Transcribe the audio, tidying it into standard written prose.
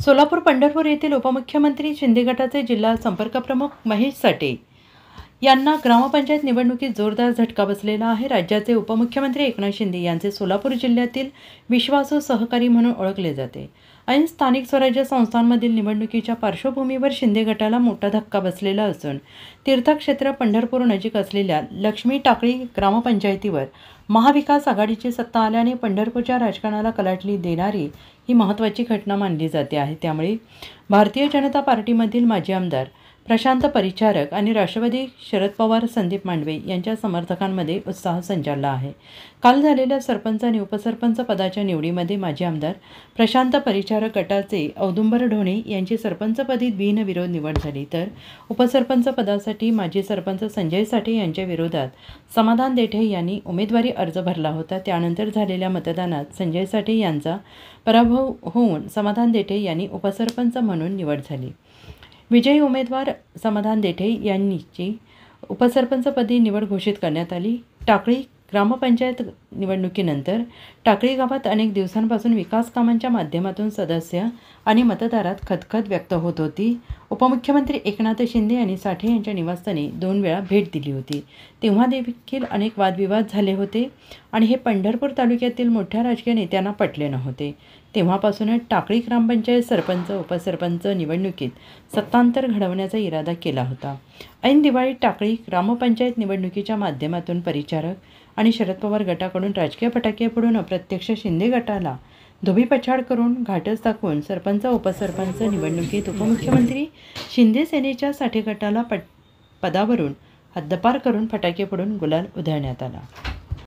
सोलापूर पंढरपूर येथील उपमुख्यमंत्री शिंदे गटाचे जिल्हा संपर्क प्रमुख महेश साठे यांना ग्रामपंचायत निवडणुकीत जोरदार झटका बसलेला आहे। राज्याचे उपमुख्यमंत्री एकनाथ शिंदे यांचे सोलापूर जिल्ह्यातील विश्वासू सहकारी म्हणून ओळखले जाते। ऐन स्थानिक स्वराज्य संस्थांमधील निवडणुकीच्या पार्श्वभूमीवर शिंदे गटाला मोठा धक्का बसलेला असून तीर्थक्षेत्र पंढरपूर नजीक असलेल्या लक्ष्मी टाकळी ग्रामपंचायतीवर महाविकास आघाडीची सत्ता आल्याने पंढरपूरच्या राजकारणाला कलाटणी देणारी ही महत्त्वाची घटना मानली जाते आहे। त्यामुळे भारतीय जनता पार्टीमधील माजी आमदार प्रशांत परिचारक आणि राष्ट्रवादी शरद पवार संदीप मांडवे यांच्या समर्थकांमध्ये उत्साह संचारला आहे। काल झालेल्या सरपंच आणि उपसरपंच पदाच्या निवडीमध्ये माजी आमदार प्रशांत परिचारक गटाचे औदुंबर ढोणे यांची सरपंचपदी बिनविरोध निवड झाली, तर उपसरपंच पदासाठी माजी सरपंच संजय साठे यांच्या विरोधात समाधान देठे यांनी उमेदवारी अर्ज भरला होता। त्यानंतर झालेल्या मतदानात संजय साठे यांचा पराभव होऊन समाधान देठे यांनी उपसरपंच म्हणून निवड झाली। विजयी उमेदवार समाधान देठे यांची उपसरपंचपदी निवड घोषित करण्यात आली। टाकळी ग्रामपंचायत निवडणुकीनंतर टाकळी गावात अनेक दिवसांपासून विकास कामांच्या माध्यमातून सदस्य आणि मतदारात खदखद व्यक्त होत होती। उपमुख्यमंत्री एकनाथ शिंदे यांनी साठे यांच्या निवासस्थानी 2 वेळा भेट दिली होती, तेव्हा देखील अनेक वादविवाद झाले होते आणि हे पंढरपूर तालुक्यातील मोठ्या राजकीय नेत्यांना पटले नव्हते। तेव्हापासूनच टाकळी ग्रामपंचायत सरपंच उपसरपंच निवडणुकीत सत्तांतर घडवण्याचा इरादा केला होता। ऐन दिवाळीत टाकळी ग्रामपंचायत निवडणुकीच्या माध्यमातून परिचारक आणि शरद पवार गटाकडून राजकीय फटाके फोडून अप्रत्यक्ष शिंदे गटाला धोबीपछाड करून घाटच दाखवून सरपंच उपसरपंच निवडणुकीत उपमुख्यमंत्री शिंदे सेनेच्या साठे गटाला पदावरून हद्दपार करून फटाके फोडून गुलाल उधळण्यात आला।